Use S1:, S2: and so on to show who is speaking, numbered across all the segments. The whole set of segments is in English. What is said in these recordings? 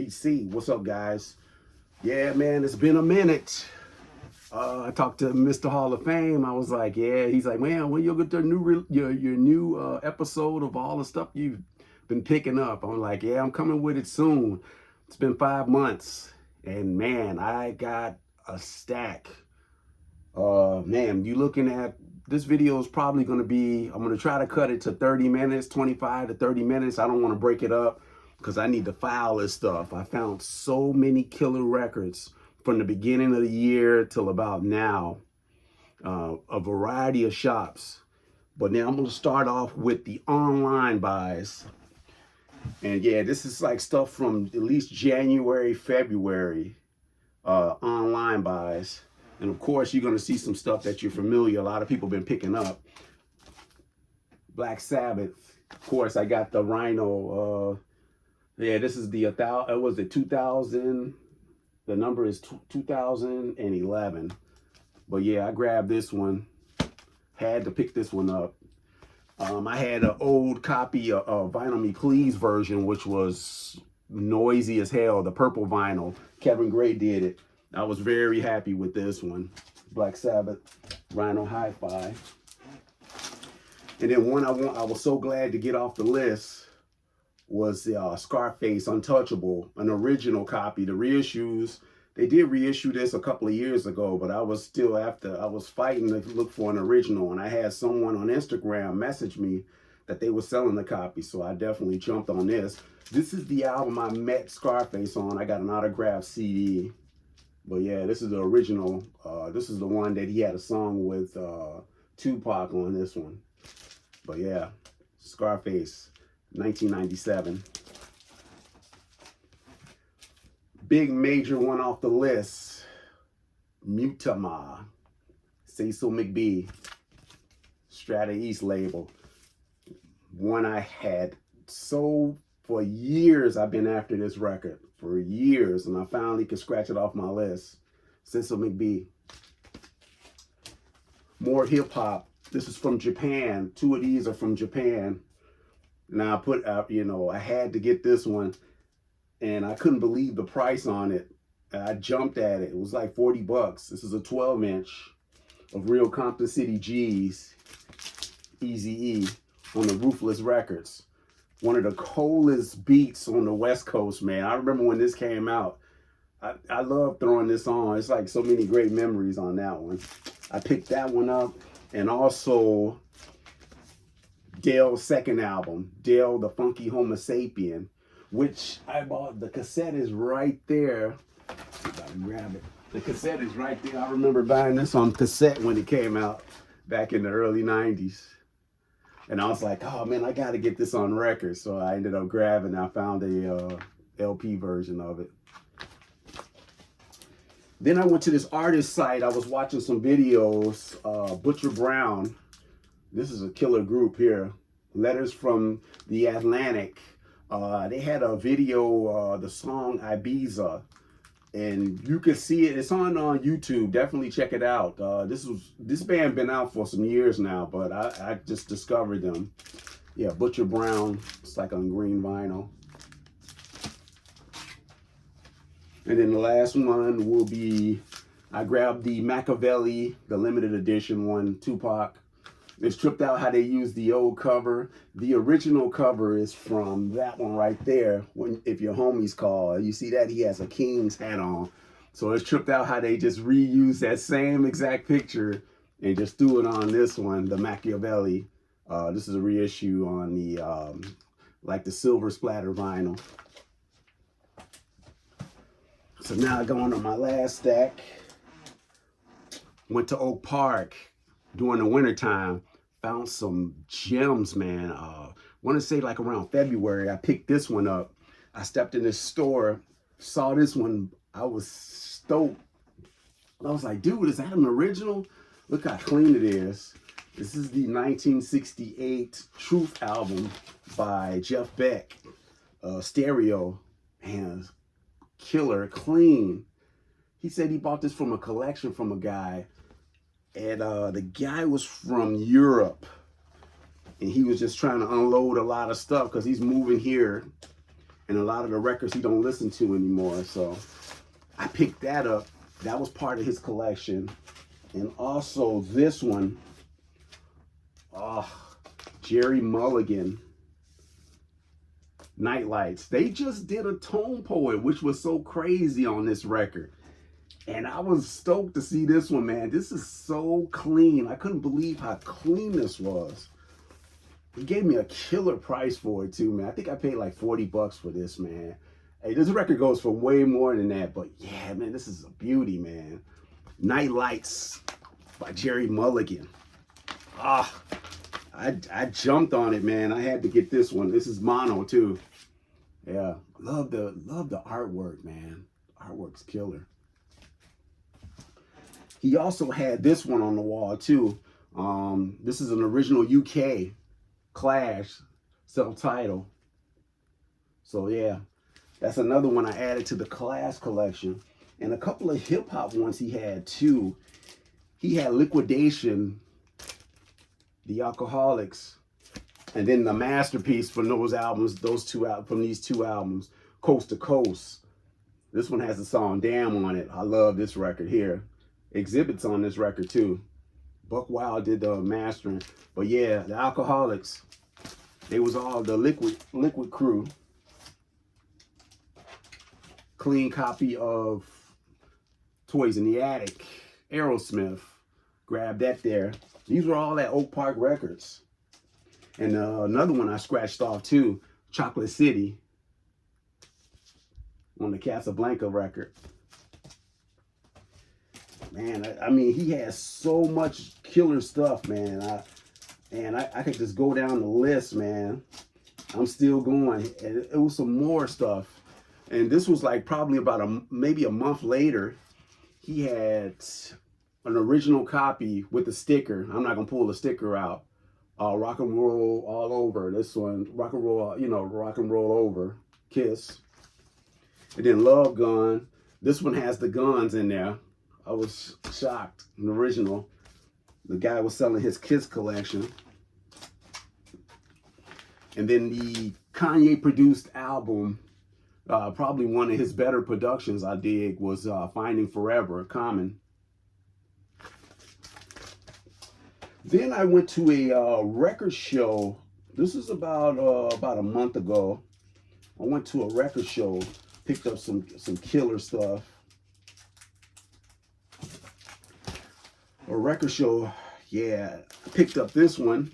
S1: PC. What's up, guys? Yeah, man, it's been a minute. I talked to Mr. Hall of Fame. I was like, yeah. He's like, man, when you'll get the your new episode of all the stuff you've been picking up? I'm like, yeah, I'm coming with it soon. It's been 5 months, and man, I got a stack. Man, you looking at this video is probably going to be, I'm going to try to cut it to 30 minutes, 25 to 30 minutes. I don't want to break it up because I need to file this stuff. I found so many killer records from the beginning of the year till about now, a variety of shops. But now I'm going to start off with the online buys. And yeah, this is like stuff from at least January, February, online buys. And of course, you're going to see some stuff that you're familiar. A lot of people been picking up. Black Sabbath. Of course, I got the Rhino. Yeah, this is the, it was the 2000. The number is 2011. But yeah, I grabbed this one. Had to pick this one up. I had an old copy of Vinyl Me Please version, which was noisy as hell. The purple vinyl. Kevin Gray did it. I was very happy with this one. Black Sabbath, Rhino Hi-Fi. And then one I was so glad to get off the list was the Scarface Untouchable, an original copy. The reissues, they did reissue this a couple of years ago, but I was still I was fighting to look for an original, and I had someone on Instagram message me that they were selling the copy, so I definitely jumped on this. This is the album I met Scarface on. I got an autographed CD. But yeah, this is the original. This is the one that he had a song with Tupac on this one. But yeah, Scarface, 1997. Big major one off the list. Mutama, Cecil McBee, Strata East label. One I had sold for years. I've been after this record for years, and I finally could scratch it off my list. Cecil McBee. More hip hop. This is from Japan. 2 of these are from Japan. Now I put out, you know, I had to get this one, and I couldn't believe the price on it. I jumped at it. It was like 40 bucks. This is a 12-inch of real Compton City G's, Eazy-E, on the Ruthless Records. One of the coldest beats on the West Coast, man. I remember when this came out. I love throwing this on. It's like so many great memories on that one. I picked that one up. And also Dale's second album, Dale the Funky Homo Sapien, which I bought. The cassette is right there. If I can grab it. The cassette is right there. I remember buying this on cassette when it came out back in the early 90s. And I was like, oh man, I got to get this on record. So I ended up grabbing, I found a LP version of it. Then I went to this artist site. I was watching some videos, Butcher Brown. This is a killer group here. Letters from the Atlantic. They had a video, the song Ibiza. And you can see it. It's on YouTube. Definitely check it out. This band been out for some years now, but I just discovered them. Yeah, Butcher Brown. It's like on green vinyl. And then the last one will be, I grabbed the Machiavelli, the limited edition one, Tupac. It's tripped out how they used the old cover. The original cover is from that one right there. If your homies call, you see that he has a King's hat on. So it's tripped out how they just reused that same exact picture and just threw it on this one, the Machiavelli. This is a reissue on the, like the silver splatter vinyl. So now going on my last stack. Went to Oak Park during the wintertime. Found some gems, man. Want to say like around February, I picked this one up. I stepped in this store, saw this one. I was stoked. I was like, dude, is that an original? Look how clean it is. This is the 1968 Truth album by Jeff Beck. Stereo. Man, killer, clean. He said he bought this from a collection from a guy. And the guy was from Europe, and he was just trying to unload a lot of stuff because he's moving here and a lot of the records he don't listen to anymore. So I picked that up. That was part of his collection. And also this one, Jerry Mulligan, Nightlights. They just did a Tone Poet, which was so crazy on this record. And I was stoked to see this one, man. This is so clean. I couldn't believe how clean this was. He gave me a killer price for it too, man. I think I paid like 40 bucks for this, man. Hey, this record goes for way more than that, but yeah, man, this is a beauty, man. Nightlights by Jerry Mulligan. I jumped on it, man. I had to get this one. This is mono too. Yeah, love the artwork, man. Artwork's killer. He also had this one on the wall too. This is an original UK Clash self-titled. So yeah, that's another one I added to the Clash collection. And a couple of hip-hop ones he had too. He had Liquidation, The Alcoholics, and then the masterpiece from those albums, from these two albums, Coast to Coast. This one has the song Damn on it. I love this record here. Exhibit's on this record too. Buck Wild did the mastering. But yeah, the Alcoholics, they was all the Liquid crew. Clean copy of Toys in the Attic, Aerosmith. Grab that there. These were all at Oak Park Records. And another one I scratched off too, Chocolate City, on the Casablanca record. Man, I mean, he has so much killer stuff, man. I could just go down the list, man. I'm still going. And it was some more stuff. And this was like probably about maybe a month later. He had an original copy with the sticker. I'm not gonna pull the sticker out. Rock and Roll All Over. This one, Rock and Roll, Rock and Roll Over, Kiss. And then Love Gun. This one has the guns in there. I was shocked. An original. The guy was selling his Kiss collection. And then the Kanye produced album, probably one of his better productions I dig, was Finding Forever, Common. Then I went to a record show. This is about a month ago. I went to a record show, picked up some killer stuff. A record show, yeah. I picked up this one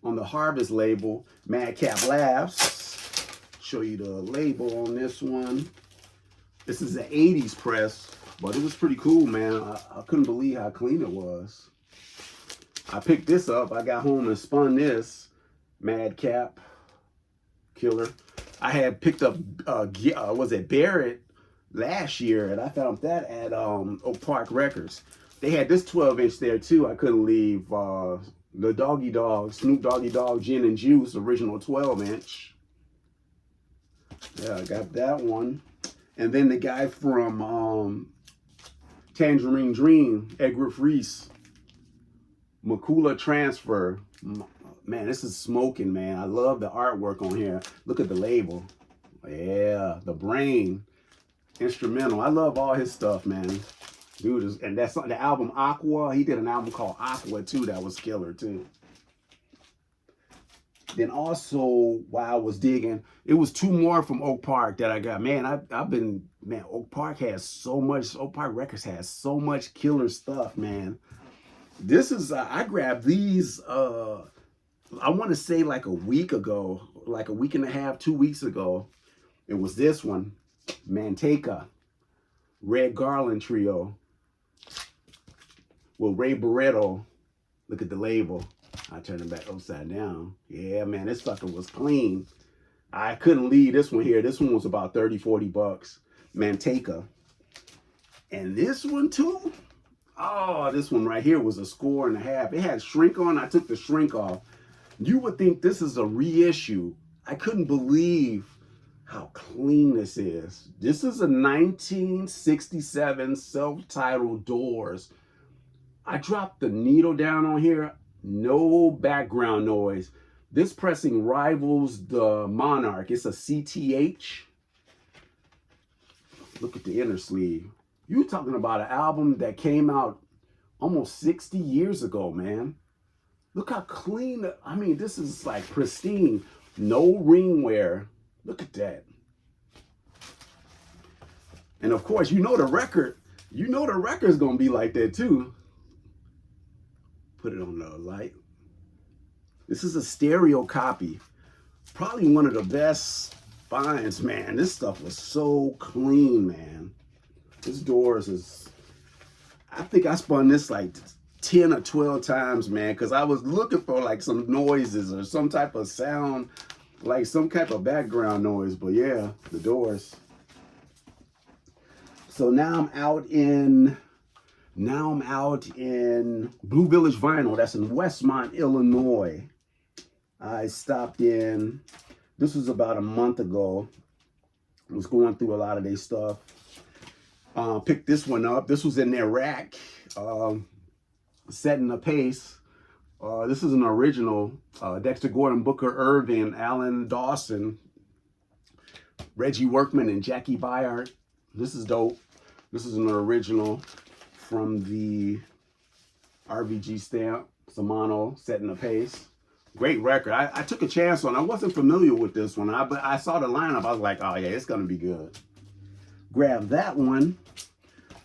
S1: on the Harvest label, Madcap Laughs. Show you the label on this one. This is the 80s press, but it was pretty cool, man. I couldn't believe how clean it was. I picked this up. I got home and spun this. Madcap, killer. I had picked up, was it Barrett last year, and I found that at Oak Park Records. They had this 12-inch there too. I couldn't leave. The Doggy Dog, Snoop Doggy Dog Gin and Juice, original 12-inch. Yeah, I got that one. And then the guy from Tangerine Dream, Edgar Reese, Makula Transfer. Man, this is smoking, man. I love the artwork on here. Look at the label. Yeah, The Brain, instrumental. I love all his stuff, man. Dude, and that's the album Aqua. He did an album called Aqua too that was killer too. Then also, while I was digging, it was two more from Oak Park that I got. Man, Oak Park has so much, Oak Park Records has so much killer stuff, man. This is, I grabbed these, I want to say like a week ago, like a week and a half, 2 weeks ago. It was this one, Manteca, Red Garland Trio. Well, Ray Barretto, look at the label. I turned it back upside down. Yeah, man, this sucker was clean. I couldn't leave this one here. This one was about 30, 40 bucks. Manteca. And this one too, oh, this one right here was a score and a half. It had shrink on. I took the shrink off. You would think this is a reissue. I couldn't believe how clean this is. This is a 1967 self-titled Doors. I dropped the needle down on here. No background noise. This pressing rivals the Monarch. It's a CTH. Look at the inner sleeve. You're talking about an album that came out almost 60 years ago, man. Look how clean. I mean, this is like pristine. No ring wear. Look at that. And of course, you know the record's gonna be like that too. Put it on the light. This is a stereo copy. Probably one of the best finds, man. This stuff was so clean, man. This Doors is, I think I spun this like 10 or 12 times, man, because I was looking for like some noises or some type of sound, like some type of background noise. But yeah, the Doors. So now I'm out in Blue Village Vinyl. That's in Westmont, Illinois. I stopped in, this was about a month ago. I was going through a lot of their stuff. Picked this one up. This was in their rack, setting the pace. This is an original. Dexter Gordon, Booker Irvin, Alan Dawson, Reggie Workman, and Jackie Byard. This is dope. This is an original from the RVG stamp, Samano, setting the pace. Great record. I took a chance on it. I wasn't familiar with this one, but I saw the lineup. I was like, oh yeah, it's gonna be good. Grab that one.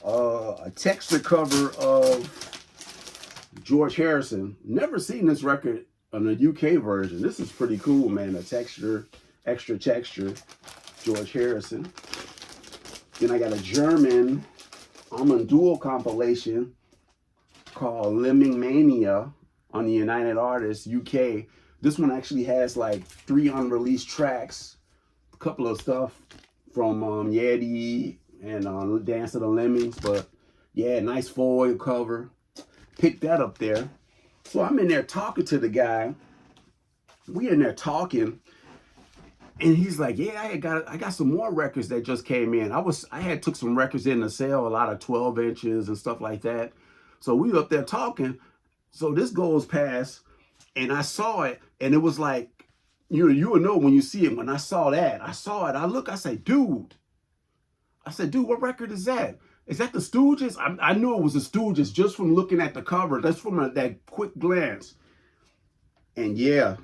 S1: A texture cover of George Harrison. Never seen this record on the UK version. This is pretty cool, man. A texture, extra texture, George Harrison. Then I got a German Almond Duel compilation called Lemming Mania on the United Artists UK. This one actually has like 3 unreleased tracks, a couple of stuff from Yeti and Dance of the Lemmings, but yeah, nice foil cover. Picked that up there. So I'm in there talking to the guy. We in there talking, and he's like, yeah, I got some more records that just came in. I had took some records in to sell, a lot of 12 inches and stuff like that. So we up there talking. So this goes past, and I saw it, and it was like, you will know when you see it. When I saw it, I look, I say, dude, what record is that? Is that the Stooges? I knew it was the Stooges just from looking at the cover. That's from that quick glance. And yeah,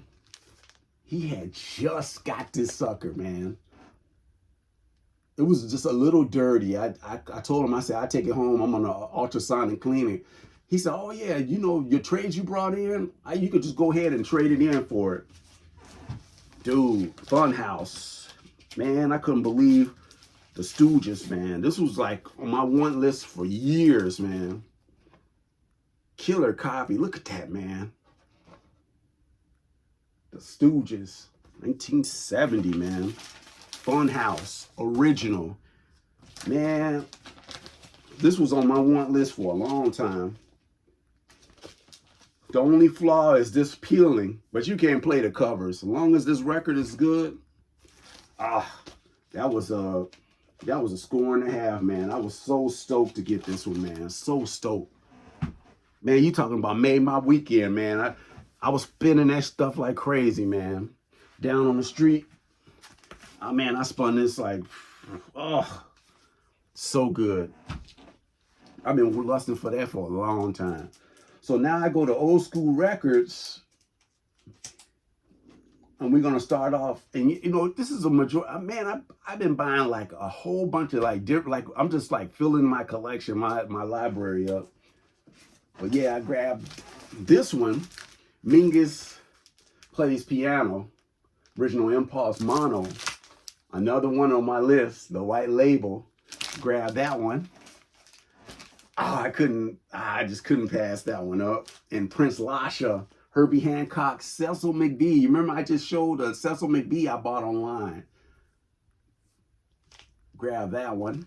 S1: he had just got this sucker, man. It was just a little dirty. I told him, I said, I take it home. I'm gonna ultrasonic clean it. He said, oh yeah, you know, your trades you brought in, you could just go ahead and trade it in for it. Dude, Funhouse. Man, I couldn't believe the Stooges, man. This was like on my want list for years, man. Killer copy. Look at that, man. The Stooges, 1970, man. Funhouse, original. Man, this was on my want list for a long time. The only flaw is this peeling, but you can't play the covers. As long as this record is good, that was a score and a half, man. I was so stoked to get this one, man. So stoked. Man, you talking about made my weekend, man. I was spinning that stuff like crazy, man. Down on the street. Man, I spun this like, so good. I've been lusting for that for a long time. So now I go to Old School Records, and we're gonna start off. And you know, this is a majority. Man, I've been buying like a whole bunch of like different. Like I'm just like filling my collection, my library up. But yeah, I grabbed this one. Mingus Plays Piano, Original Impulse Mono. Another one on my list, the White Label. Grab that one. I just couldn't pass that one up. And Prince Lasha, Herbie Hancock, Cecil McBee. You remember I just showed a Cecil McBee I bought online. Grab that one.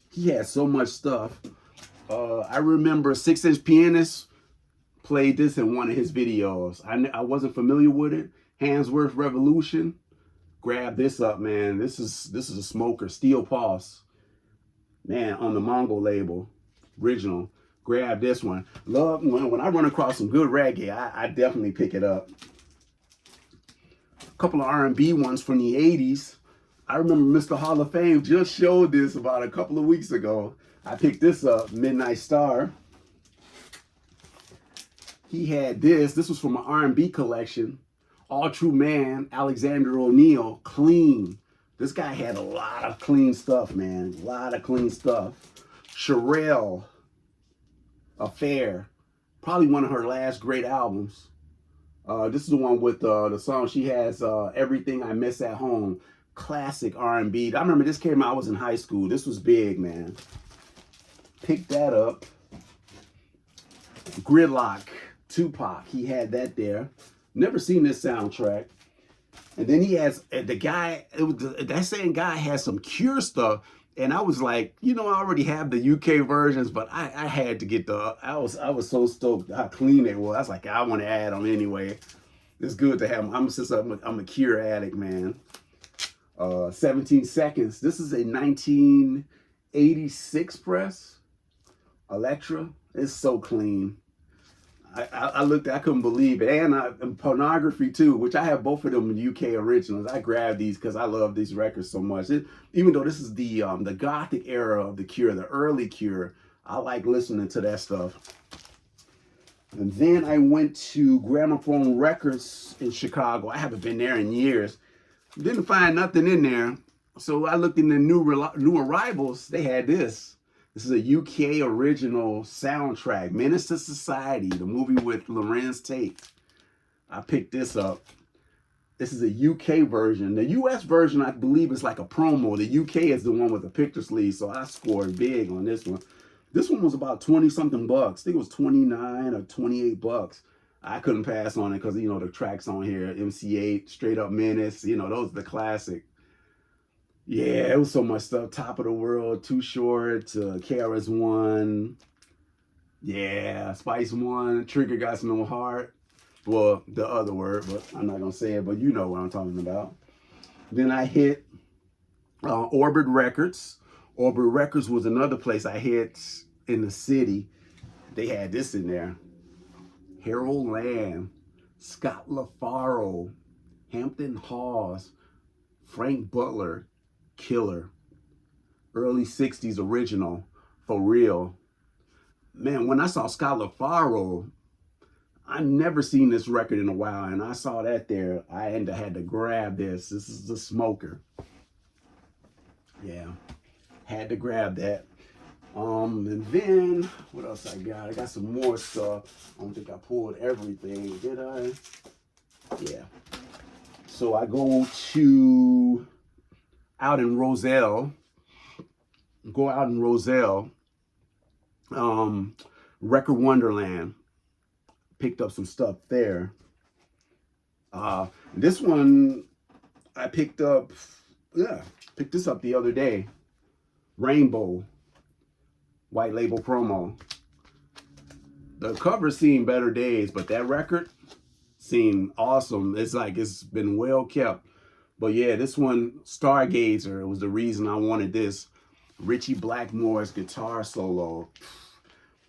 S1: He had so much stuff. I remember 6-inch Pianist played this in one of his videos. I wasn't familiar with it. Handsworth Revolution. Grab this up, man. This is a smoker. Steel Pulse. Man, on the Mongo label. Original. grab this one. Love when I run across some good reggae, I definitely pick it up. A couple of R&B ones from the 80s. I remember Mr. Hall of Fame just showed this about a couple of weeks ago. I picked this up, Midnight Star. He had this. This was from an R&B collection. All True Man, Alexander O'Neal, Clean. This guy had a lot of clean stuff, man. A lot of clean stuff. Sherelle, Affair. Probably one of her last great albums. This is the one with the song she has, Everything I Miss at Home. Classic R&B. I remember this came out, I was in high school. This was big, man. Picked that up. Gridlock, Tupac. He had that there. Never seen this soundtrack. And then he has the guy, that same guy has some Cure stuff. And I was like, you know, I already have the UK versions, but I had to get I was so stoked how clean they were. I was like, I want to add them anyway. It's good to have them. Since I'm a Cure addict, man. 17 Seconds. This is a 1986 press. Electra. It's so clean. I looked, I couldn't believe it. And Pornography too, which I have both of them UK originals. I grabbed these because I love these records so much. Even though this is the Gothic era of the Cure, the early Cure, I like listening to that stuff. And then I went to Gramophone Records in Chicago. I haven't been there in years. Didn't find nothing in there. So I looked in the new arrivals. They had this. This is a UK original soundtrack, Menace to Society, the movie with Lorenz Tate. I picked this up. This is a UK version. The US version, I believe, is like a promo. The UK is the one with the picture sleeve, so I scored big on this one. This one was about 20-something bucks. I think it was 29 or 28 bucks. I couldn't pass on it because, you know, the tracks on here, MC8, Straight Up Menace, you know, those are the classic. Yeah, it was so much stuff. Top of the World, Too Short, KRS-One. Yeah, Spice One, Trigger Got No Heart. Well, the other word, but I'm not going to say it, but you know what I'm talking about. Then I hit Orbit Records. Orbit Records was another place I hit in the city. They had this in there. Harold Lamb, Scott LaFaro, Hampton Hawes, Frank Butler, Killer, early 60s original, for real. Man, when I saw Scott LaFaro, I've never seen this record in a while, and I saw that there. I had to grab this. This is the Smoker. Yeah, had to grab that. And then, what else I got? I got some more stuff. I don't think I pulled everything, did I? Yeah. So I go to out in Roselle. Record Wonderland. Picked up some stuff there. This one I picked up, picked this up the other day. Rainbow, white label promo. The cover seen better days, but that record seen awesome. It's like it's been well kept. But yeah, this one, Stargazer, was the reason I wanted this. Richie Blackmore's guitar solo.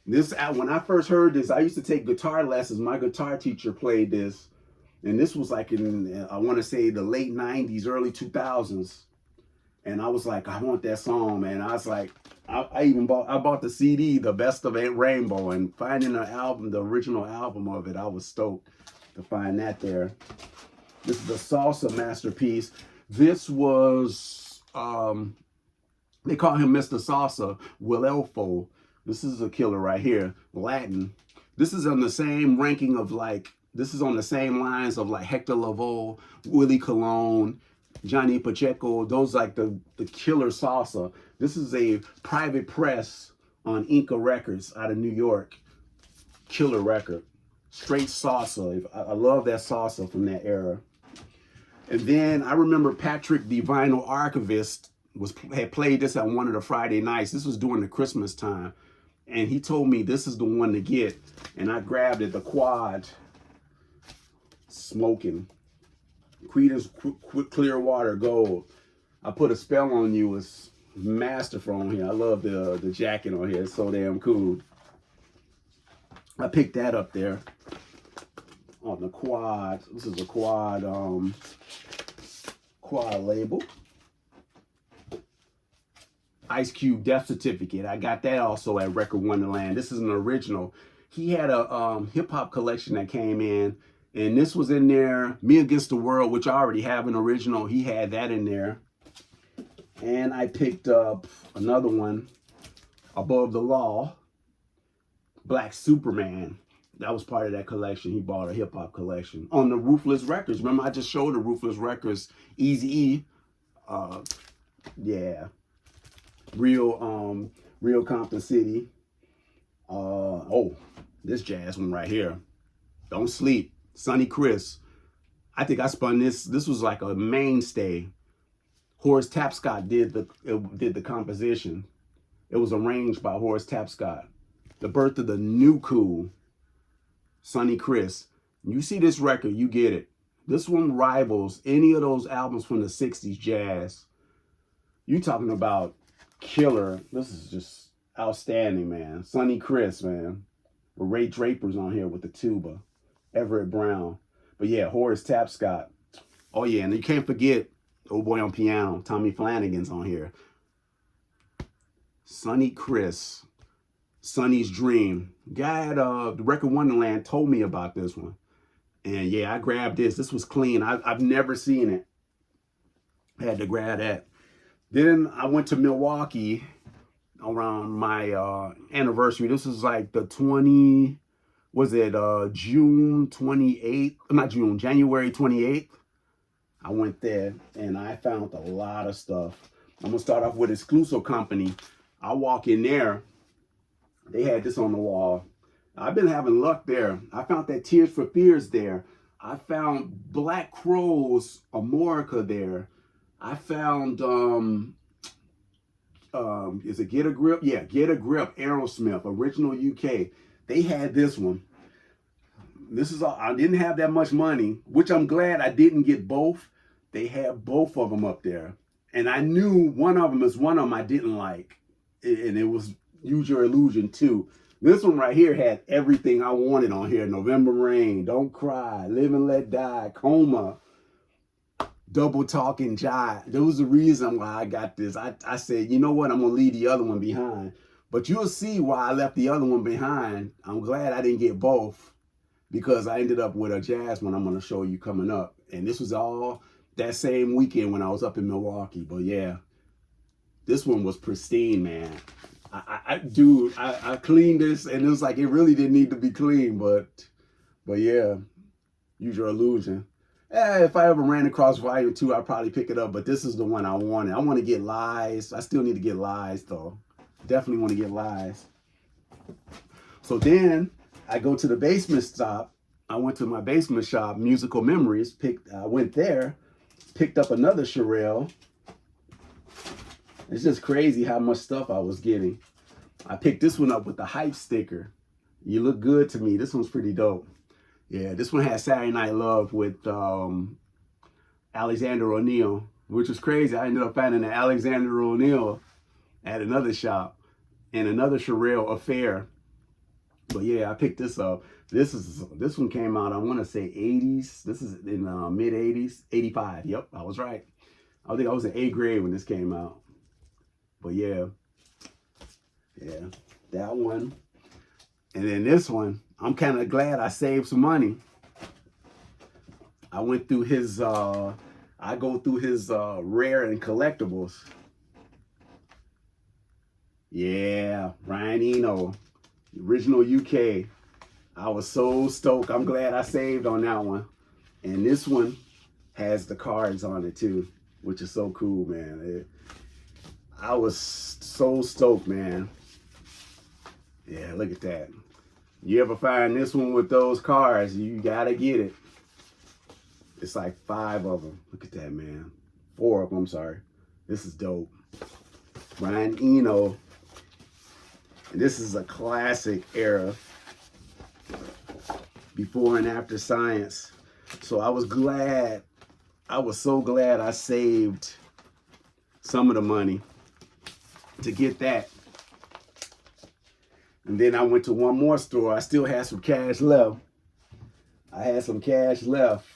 S1: This, when I first heard this, I used to take guitar lessons. My guitar teacher played this. And this was like in, I want to say the late 90s, early 2000s. And I was like, I want that song, man. I was like, I bought the CD, The Best of Rainbow, and finding the album, the original album of it, I was stoked to find that there. This is the Salsa Masterpiece. This was, they call him Mr. Salsa, Will Elfo. This is a killer right here, Latin. This is on the same ranking of like, this is on the same lines of like Hector Lavoe, Willie Colon, Johnny Pacheco. Those like the killer salsa. This is a private press on Inca Records out of New York. Killer record. Straight salsa. I love that salsa from that era. And then I remember Patrick, the vinyl archivist, had played this at one of the Friday nights. This was during the Christmas time. And he told me this is the one to get. And I grabbed it, the Quad. Smoking. Creedence Clearwater Gold. I Put a Spell on You is masterful on here. I love the jacket on here. It's so damn cool. I picked that up there on the quad. This is a quad label. Ice Cube Death Certificate. I got that also at Record Wonderland. This is an original. He had a hip hop collection that came in, and this was in there. Me Against the World, which I already have an original. He had that in there. And I picked up another one, Above the Law, Black Superman. That was part of that collection. He bought a hip hop collection on the Ruthless Records. Remember, I just showed the Ruthless Records, Eazy-E. Yeah. Real Compton City. Oh, this jazz one right here. Don't Sleep. Sonny Chris. I think I spun this. This was like a mainstay. Horace Tapscott did the composition. It was arranged by Horace Tapscott. The Birth of the New Cool. Sonny Chris. You see this record, you get it. This one rivals any of those albums from the 60s jazz. You talking about killer. This is just outstanding, man. Sonny Chris, man. Ray Draper's on here with the tuba. Everett Brown. But yeah, Horace Tapscott. Oh yeah, and you can't forget old boy on piano. Tommy Flanagan's on here. Sonny Chris. Sonny's Dream. Guy at the Record Wonderland told me about this one. And yeah, I grabbed this. This was clean. I've never seen it. I had to grab that. Then I went to Milwaukee around my anniversary. This was like the June 28th? Not June, January 28th. I went there and I found a lot of stuff. I'm gonna start off with Exclusive Company. I walk in there, they had this on the wall. I've been having luck there. I found that Tears for Fears there. I found Black Crowes, Amorica there. I found, is it Get a Grip? Yeah, Get a Grip, Aerosmith, original UK. They had this one. This is all, I didn't have that much money, which I'm glad I didn't get both. They had both of them up there. And I knew one of them is one of them I didn't like. And it was Use Your Illusion too. This one right here had everything I wanted on here. November Rain, Don't Cry, Live and Let Die, Coma, Double Talk and Jive. There was the reason why I got this. I said, you know what? I'm going to leave the other one behind. But you'll see why I left the other one behind. I'm glad I didn't get both because I ended up with a jazz one I'm going to show you coming up. And this was all that same weekend when I was up in Milwaukee. But yeah, this one was pristine, man. I cleaned this and it was like, it really didn't need to be clean, but yeah, Use Your Illusion. If I ever ran across Volume 2, I'd probably pick it up, but this is the one I wanted. I want to get Lies. I still need to get Lies though. Definitely want to get Lies. So then I go to the basement stop. I went to my basement shop, Musical Memories. I went there, picked up another Sherelle. It's just crazy how much stuff I was getting. I picked this one up with the hype sticker. You Look Good to Me. This one's pretty dope. Yeah, this one had Saturday Night Love with Alexander O'Neal, which was crazy. I ended up finding an Alexander O'Neal at another shop and another Sherelle Affair. But yeah, I picked this up. This one came out, I want to say 80s. This is in mid 80s, 85. Yep, I was right. I think I was in 8th grade when this came out. But yeah, that one. And then this one, I'm kind of glad I saved some money. I went through his, I go through his rare and collectibles. Yeah, Brian Eno, original UK. I was so stoked. I'm glad I saved on that one. And this one has the cards on it too, which is so cool, man. I was so stoked, man. Yeah, look at that. You ever find this one with those cards, you gotta get it. It's like 5 of them. Look at that, man. 4 of them, I'm sorry. This is dope. Brian Eno. And this is a classic era. Before and After Science. So I was glad. I was so glad I saved some of the money to get that. And then I went to one more store. I still had some cash left. I had some cash left.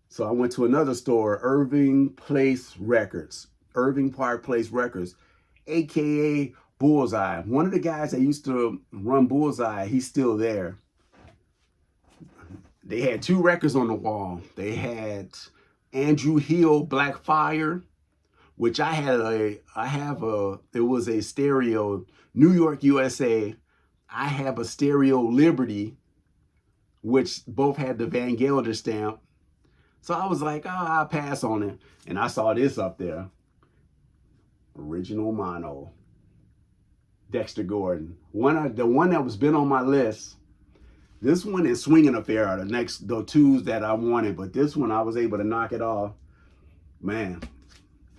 S1: So I went to another store, Irving Place Records. Irving Park Place Records, AKA Bullseye. One of the guys that used to run Bullseye, he's still there. They had 2 records on the wall. They had Andrew Hill, Black Fire, which it was a stereo, New York, USA. I have a stereo Liberty, which both had the Van Gelder stamp. So I was like, oh, I'll pass on it. And I saw this up there. Original mono. Dexter Gordon. The one that was been on my list. This one is Swinging Affair are the 2s that I wanted. But this one, I was able to knock it off. Man,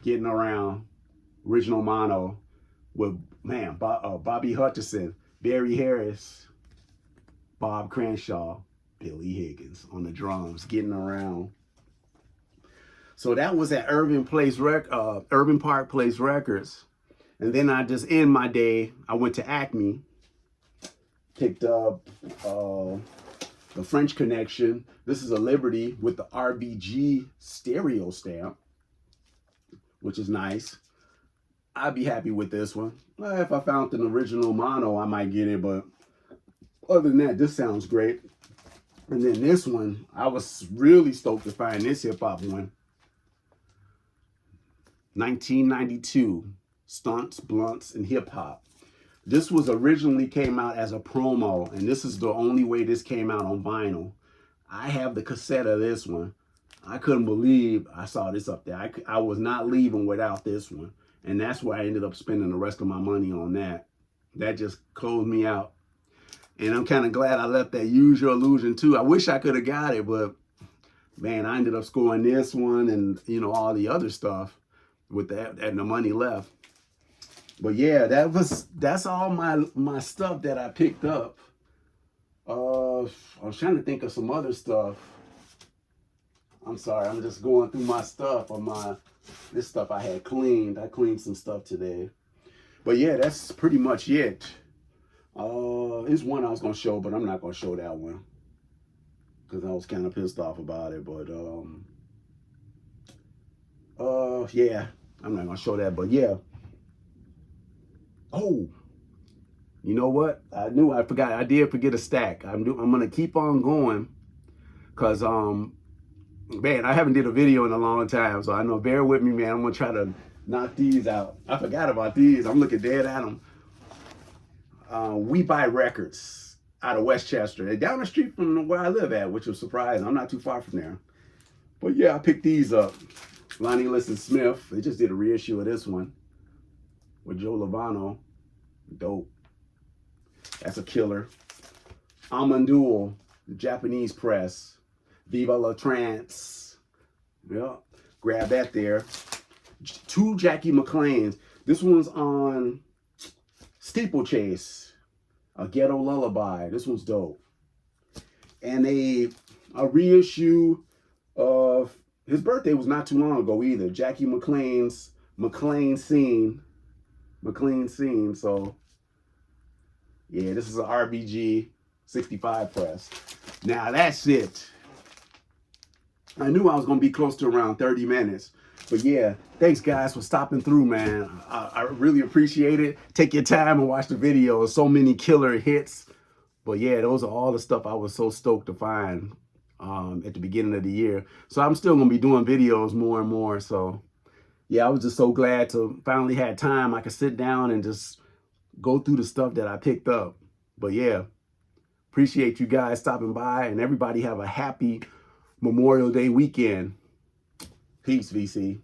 S1: getting around. Original mono with, man, Bobby Hutcherson, Barry Harris, Bob Crenshaw, Billy Higgins on the drums, getting around. So that was at Irving Park Place Records. And then I just end my day. I went to Acme, picked up the French Connection. This is a Liberty with the RBG stereo stamp, which is nice. I'd be happy with this one. Well, if I found an original mono, I might get it, but other than that, this sounds great. And then this one, I was really stoked to find this hip-hop one. 1992, Stunts, Blunts, and Hip Hop. This was originally came out as a promo, and this is the only way this came out on vinyl. I have the cassette of this one. I couldn't believe I saw this up there. I was not leaving without this one. And that's why I ended up spending the rest of my money on that. That just closed me out. And I'm kind of glad I left that Use Your Illusion too. I wish I could have got it, but man, I ended up scoring this one and, you know, all the other stuff with that and the money left. But yeah, that's all my stuff that I picked up. I was trying to think of some other stuff. I'm sorry, I'm just going through my stuff this stuff I had cleaned. I cleaned some stuff today. But yeah, that's pretty much it. There's one I was gonna show, but I'm not gonna show that one because I was kind of pissed off about it. But yeah, I'm not gonna show that. But yeah. Oh, you know what? I forgot. I did forget a stack. I'm gonna keep on going because man, I haven't did a video in a long time, so I know. Bear with me, man. I'm gonna try to knock these out. I forgot about these. I'm looking dead at them. We Buy Records out of Westchester. They're down the street from where I live at, which was surprising. I'm not too far from there. But yeah, I picked these up. Lonnie Liston Smith. They just did a reissue of this one with Joe Lovano. Dope. That's a killer. Amanduel, the Japanese press. Viva La Trance. Yeah, grab that there. 2 Jackie McLeans. This one's on Steeplechase, A Ghetto Lullaby. This one's dope. And a reissue of, his birthday was not too long ago either. Jackie McLean's McLean Scene. So yeah, this is an RBG 65 press. Now that's it. I knew I was gonna be close to around 30 minutes. But yeah, thanks guys for stopping through, man. I really appreciate it. Take your time and watch the video. So many killer hits. But yeah, those are all the stuff I was so stoked to find at the beginning of the year. So I'm still gonna be doing videos more and more. So yeah, I was just so glad to finally had time. I could sit down and just go through the stuff that I picked up. But yeah, appreciate you guys stopping by, and everybody have a happy Memorial Day weekend. Peace, VC.